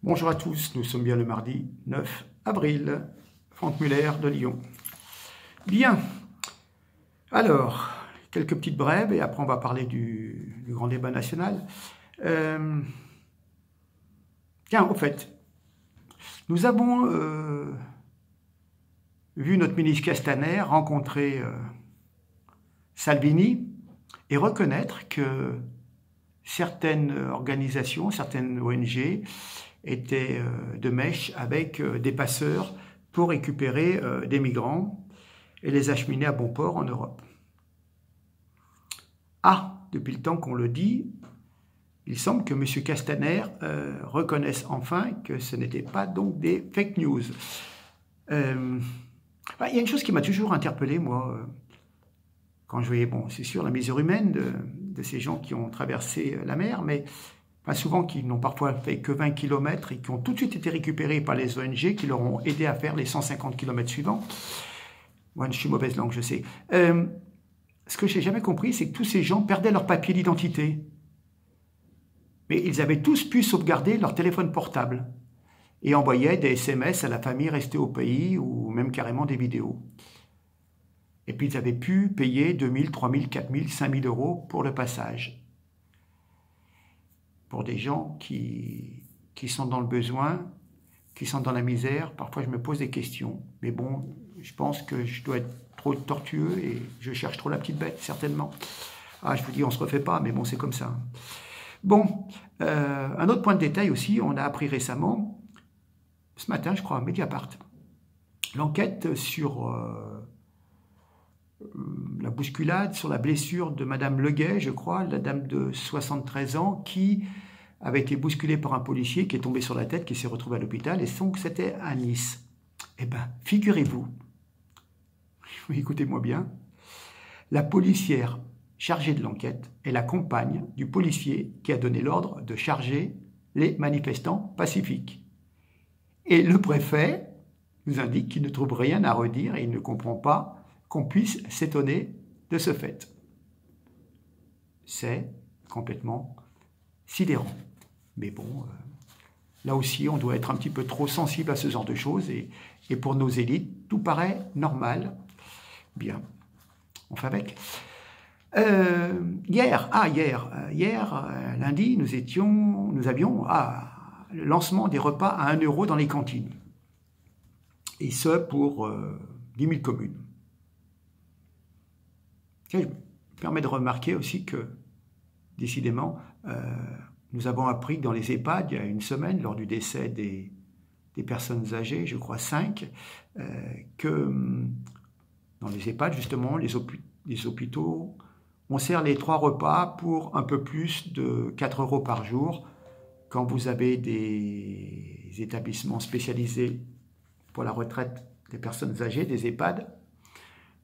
Bonjour à tous, nous sommes bien le mardi 9 avril. Franck Muller de Lyon. Bien, alors, quelques petites brèves et après on va parler du grand débat national. Tiens, au fait, nous avons vu notre ministre Castaner rencontrer Salvini et reconnaître que certaines organisations, certaines ONG étaient de mèche avec des passeurs pour récupérer des migrants et les acheminer à bon port en Europe. Ah, depuis le temps qu'on le dit, il semble que M. Castaner reconnaisse enfin que ce n'était pas donc des fake news. Il y a une chose qui m'a toujours interpellé, moi, quand je voyais, bon, c'est sûr, la misère humaine de ces gens qui ont traversé la mer, mais souvent qui n'ont parfois fait que 20 km et qui ont tout de suite été récupérés par les ONG qui leur ont aidé à faire les 150 km suivants. Moi, je suis mauvaise langue, je sais. Ce que je n'ai jamais compris, c'est que tous ces gens perdaient leur papier d'identité. Mais ils avaient tous pu sauvegarder leur téléphone portable et envoyaient des SMS à la famille restée au pays ou même carrément des vidéos. Et puis ils avaient pu payer 2 000, 3 000, 4 000, 5 000 euros pour le passage. Pour des gens qui sont dans le besoin, qui sont dans la misère, parfois je me pose des questions. Mais bon, je pense que je dois être trop tortueux et je cherche trop la petite bête, certainement. Ah, je vous dis, on ne se refait pas, mais bon, c'est comme ça. Bon, un autre point de détail aussi, on a appris récemment, ce matin, je crois, à Mediapart, l'enquête sur la bousculade, sur la blessure de Madame Leguet, je crois, la dame de 73 ans, qui avait été bousculée par un policier qui est tombé sur la tête, qui s'est retrouvé à l'hôpital, et donc c'était à Nice. Eh bien, figurez-vous, écoutez-moi bien, la policière chargée de l'enquête est la compagne du policier qui a donné l'ordre de charger les manifestants pacifiques. Et le préfet nous indique qu'il ne trouve rien à redire et il ne comprend pas qu'on puisse s'étonner de ce fait. C'est complètement sidérant. Mais bon, là aussi, on doit être un petit peu trop sensible à ce genre de choses et pour nos élites, tout paraît normal. Bien, on fait avec. Hier, lundi, nous avions le lancement des repas à 1 € dans les cantines. Et ce, pour 10 000 communes. Ça me permet de remarquer aussi que, décidément, nous avons appris que dans les EHPAD, il y a une semaine, lors du décès des personnes âgées, je crois 5, que dans les EHPAD, justement, les hôpitaux, on sert les 3 repas pour un peu plus de 4 € par jour. Quand vous avez des établissements spécialisés pour la retraite des personnes âgées, des EHPAD,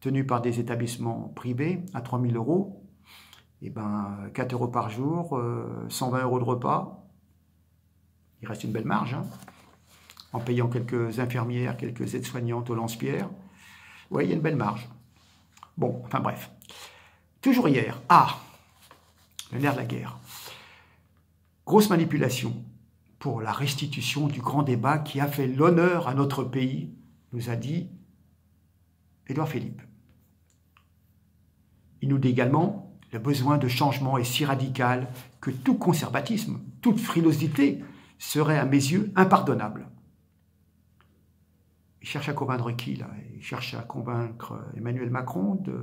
tenus par des établissements privés à 3 000 €, et ben 4 € par jour, 120 € de repas, il reste une belle marge, hein, en payant quelques infirmières, quelques aides-soignantes au lance-pierre. Oui, il y a une belle marge. Bon, enfin bref. Toujours hier, le nerf de la guerre. Grosse manipulation pour la restitution du grand débat qui a fait l'honneur à notre pays, nous a dit Édouard Philippe. Il nous dit également le besoin de changement est si radical que tout conservatisme, toute frilosité serait à mes yeux impardonnable. Il cherche à convaincre qui là? Il cherche à convaincre Emmanuel Macron de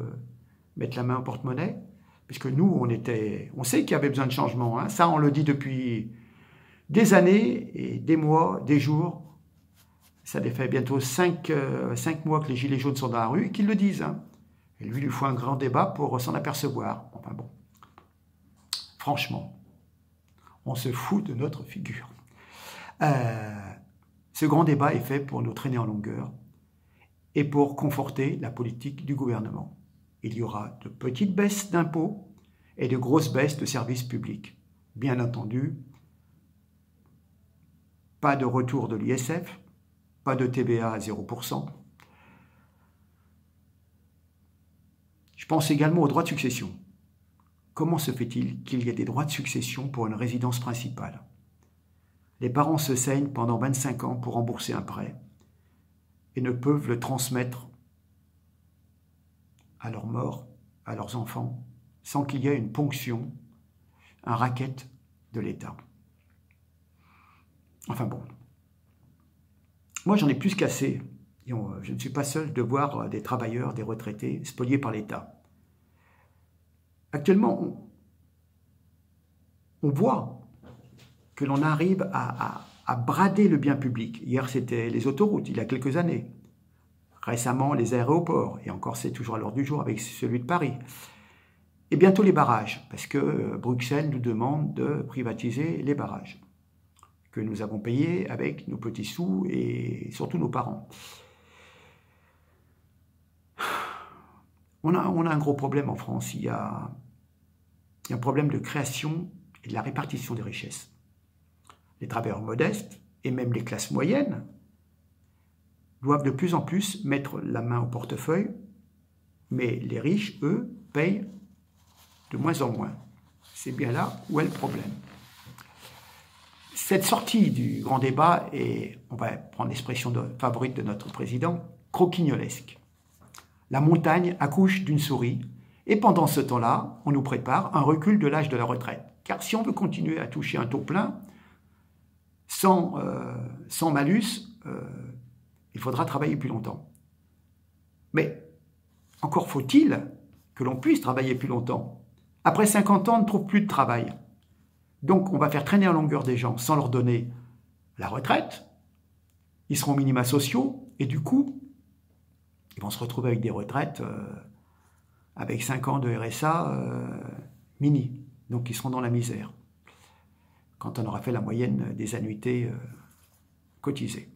mettre la main au porte-monnaie, puisque nous, on sait qu'il y avait besoin de changement. Hein. Ça, on le dit depuis des années et des mois, des jours. Ça fait bientôt 5 mois que les Gilets jaunes sont dans la rue et qu'ils le disent. Hein. Et lui, il lui faut un grand débat pour s'en apercevoir. Enfin bon, franchement, on se fout de notre figure. Ce grand débat est fait pour nous traîner en longueur et pour conforter la politique du gouvernement. Il y aura de petites baisses d'impôts et de grosses baisses de services publics. Bien entendu, pas de retour de l'ISF, pas de TVA à 0%. Je pense également aux droits de succession. Comment se fait-il qu'il y ait des droits de succession pour une résidence principale? Les parents se saignent pendant 25 ans pour rembourser un prêt et ne peuvent le transmettre à leur mort, à leurs enfants, sans qu'il y ait une ponction, un racket de l'État. Enfin bon. Moi, j'en ai plus qu'assez. Je ne suis pas seul de voir des travailleurs, des retraités spoliés par l'État. Actuellement, on voit que l'on arrive à brader le bien public. Hier, c'était les autoroutes, il y a quelques années. Récemment, les aéroports, et encore c'est toujours à l'ordre du jour avec celui de Paris. Et bientôt les barrages, parce que Bruxelles nous demande de privatiser les barrages, que nous avons payés avec nos petits sous et surtout nos parents. On a un gros problème en France, il y a un problème de création et de la répartition des richesses. Les travailleurs modestes, et même les classes moyennes, doivent de plus en plus mettre la main au portefeuille, mais les riches, eux, payent de moins en moins. C'est bien là où est le problème. Cette sortie du grand débat est, on va prendre l'expression favorite de notre président, croquignolesque. La montagne accouche d'une souris, et pendant ce temps-là, on nous prépare un recul de l'âge de la retraite. Car si on veut continuer à toucher un taux plein, sans malus, il faudra travailler plus longtemps. Mais encore faut-il que l'on puisse travailler plus longtemps. Après 50 ans, on ne trouve plus de travail. Donc on va faire traîner en longueur des gens sans leur donner la retraite. Ils seront minima sociaux et du coup, ils vont se retrouver avec des retraites avec 5 ans de RSA mini. Donc ils seront dans la misère quand on aura fait la moyenne des annuités cotisées.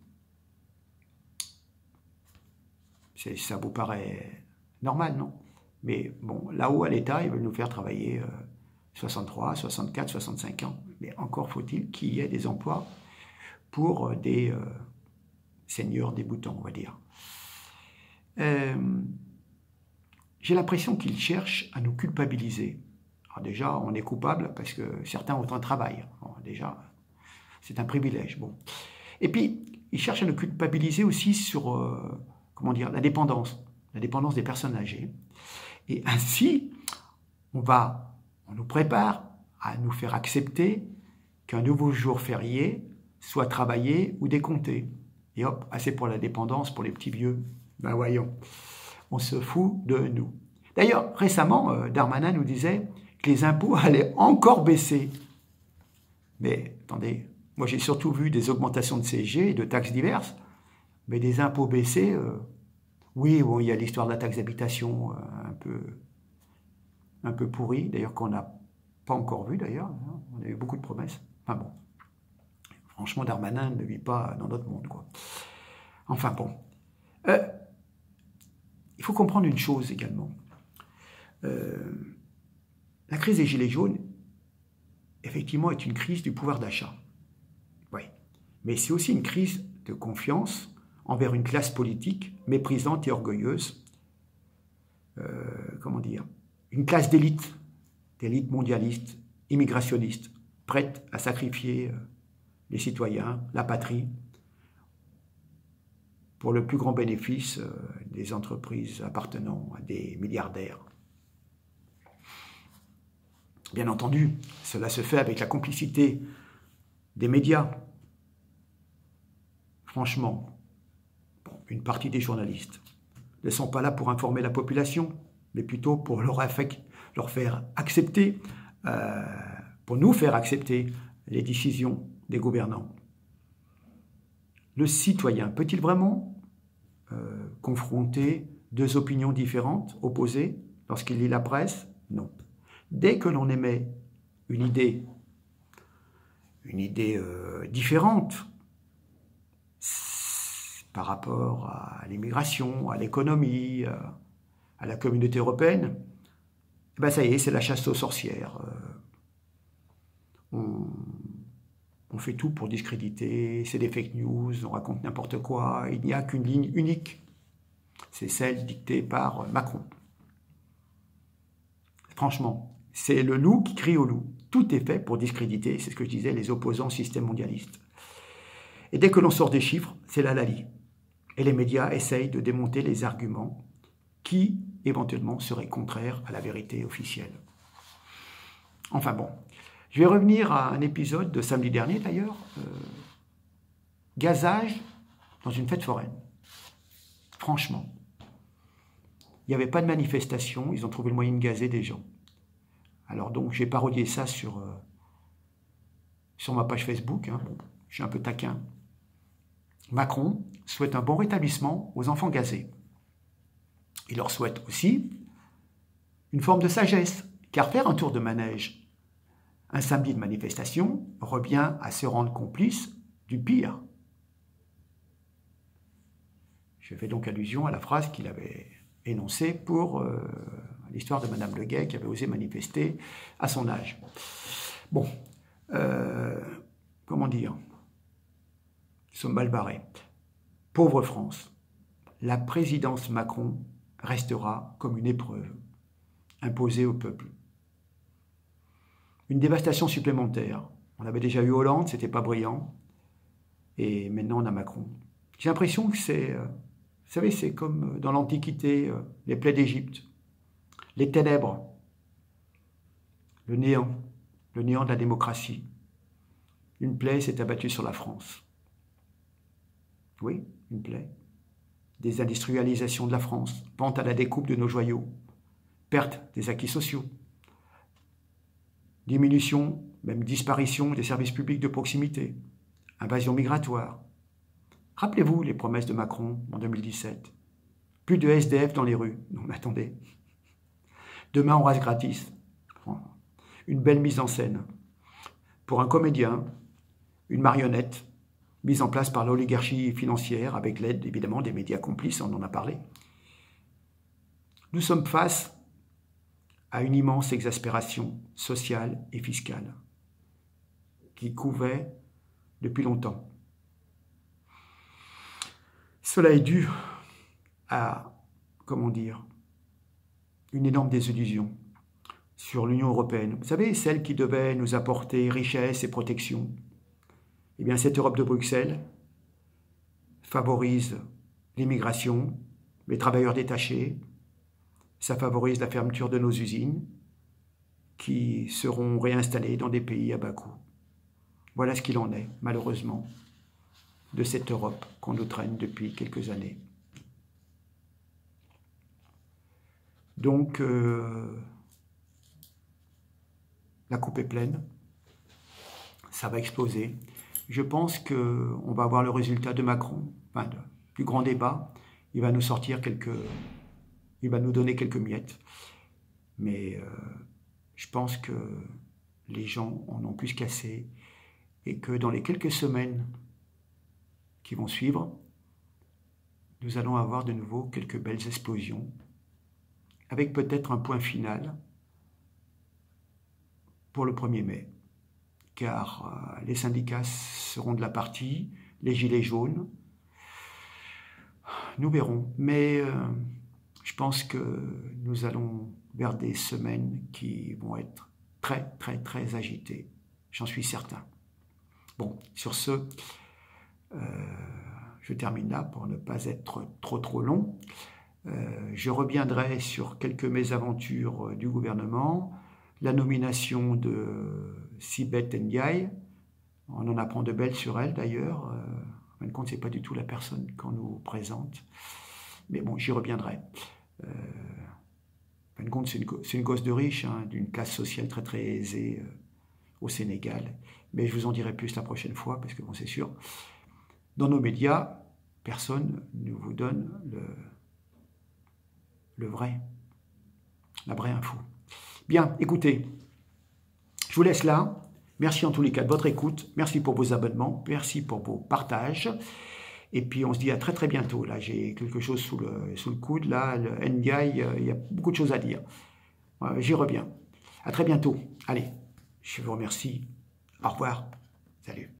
Ça vous paraît normal, non? Mais bon, là-haut, à l'État, ils veulent nous faire travailler 63, 64, 65 ans. Mais encore faut-il qu'il y ait des emplois pour des seniors débutants, on va dire. J'ai l'impression qu'ils cherchent à nous culpabiliser. Alors déjà, on est coupable parce que certains ont un travail. Alors déjà, c'est un privilège. Bon. Et puis, ils cherchent à nous culpabiliser aussi sur... comment dire, la dépendance des personnes âgées. Et ainsi, on nous prépare à nous faire accepter qu'un nouveau jour férié soit travaillé ou décompté. Et hop, assez pour la dépendance pour les petits vieux. Ben voyons, on se fout de nous. D'ailleurs, récemment, Darmanin nous disait que les impôts allaient encore baisser. Mais attendez, moi j'ai surtout vu des augmentations de CSG et de taxes diverses, mais des impôts baissés... Oui, bon, il y a l'histoire de la taxe d'habitation un peu pourrie, d'ailleurs qu'on n'a pas encore vu d'ailleurs. On a eu beaucoup de promesses. Enfin bon, franchement, Darmanin ne vit pas dans notre monde, quoi. Enfin bon. Il faut comprendre une chose également. La crise des Gilets jaunes, effectivement, est une crise du pouvoir d'achat. Oui. Mais c'est aussi une crise de confiance envers une classe politique méprisante et orgueilleuse, comment dire, une classe d'élite mondialiste, immigrationniste, prête à sacrifier les citoyens, la patrie, pour le plus grand bénéfice des entreprises appartenant à des milliardaires. Bien entendu, cela se fait avec la complicité des médias. Franchement, une partie des journalistes ne sont pas là pour informer la population, mais plutôt pour leur faire accepter, pour nous faire accepter les décisions des gouvernants. Le citoyen peut-il vraiment confronter deux opinions différentes, opposées, lorsqu'il lit la presse? Non. Dès que l'on émet une idée différente, par rapport à l'immigration, à l'économie, à la communauté européenne, eh ben ça y est, c'est la chasse aux sorcières. On fait tout pour discréditer, c'est des fake news, on raconte n'importe quoi, il n'y a qu'une ligne unique, c'est celle dictée par Macron. Franchement, c'est le loup qui crie au loup. tout est fait pour discréditer, c'est ce que je disais, les opposants au système mondialiste. Et dès que l'on sort des chiffres, c'est la lalie. Et les médias essayent de démonter les arguments qui, éventuellement, seraient contraires à la vérité officielle. Enfin bon, je vais revenir à un épisode de samedi dernier d'ailleurs. Gazage dans une fête foraine. Franchement. Il n'y avait pas de manifestation, ils ont trouvé le moyen de gazer des gens. Alors donc, j'ai parodié ça sur ma page Facebook. Hein. Bon, je suis un peu taquin. Macron souhaite un bon rétablissement aux enfants gazés. Il leur souhaite aussi une forme de sagesse, car faire un tour de manège un samedi de manifestation revient à se rendre complice du pire. Je fais donc allusion à la phrase qu'il avait énoncée pour l'histoire de Madame Le Gay qui avait osé manifester à son âge. Bon, comment dire, nous sommes mal barrés. Pauvre France, la présidence Macron restera comme une épreuve imposée au peuple. Une dévastation supplémentaire. On avait déjà eu Hollande, c'était pas brillant. Et maintenant, on a Macron. J'ai l'impression que c'est, vous savez, c'est comme dans l'Antiquité, les plaies d'Égypte, les ténèbres, le néant de la démocratie. Une plaie s'est abattue sur la France. Oui, une plaie. Désindustrialisation de la France, pente à la découpe de nos joyaux, perte des acquis sociaux, diminution, même disparition des services publics de proximité, invasion migratoire. Rappelez-vous les promesses de Macron en 2017. Plus de SDF dans les rues. Non, mais attendez. Demain, on rase gratis. Une belle mise en scène. Pour un comédien, une marionnette mise en place par l'oligarchie financière avec l'aide, évidemment, des médias complices, on en a parlé. Nous sommes face à une immense exaspération sociale et fiscale qui couvait depuis longtemps. Cela est dû à, comment dire, une énorme désillusion sur l'Union européenne. Vous savez, celle qui devait nous apporter richesse et protection. Eh bien, cette Europe de Bruxelles favorise l'immigration, les travailleurs détachés, ça favorise la fermeture de nos usines qui seront réinstallées dans des pays à bas coût. Voilà ce qu'il en est, malheureusement, de cette Europe qu'on nous traîne depuis quelques années. Donc, la coupe est pleine, ça va exploser. Je pense qu'on va avoir le résultat de Macron, enfin, du grand débat. Il va nous sortir il va nous donner quelques miettes. Mais je pense que les gens en ont plus qu'assez et que dans les quelques semaines qui vont suivre, nous allons avoir de nouveau quelques belles explosions, avec peut-être un point final pour le 1er mai, car les syndicats seront de la partie, les gilets jaunes, nous verrons. Mais je pense que nous allons vers des semaines qui vont être très, très, très agitées. J'en suis certain. Bon, sur ce, je termine là pour ne pas être trop long. Je reviendrai sur quelques mésaventures du gouvernement, la nomination de Sibeth Ndiaye. On en apprend de belles sur elle d'ailleurs. En fin de compte, ce n'est pas du tout la personne qu'on nous présente. Mais bon, j'y reviendrai. En fin de compte, c'est une gosse de riche, hein, d'une classe sociale très très aisée au Sénégal. Mais je vous en dirai plus la prochaine fois, parce que bon, c'est sûr, dans nos médias, personne ne vous donne la vraie info. Bien, écoutez, je vous laisse là. Merci en tous les cas de votre écoute. Merci pour vos abonnements. Merci pour vos partages. Et puis, on se dit à très très bientôt. Là, j'ai quelque chose sous le coude. Là, le Ndiaye, il y a beaucoup de choses à dire. J'y reviens. À très bientôt. Allez, je vous remercie. Au revoir. Salut.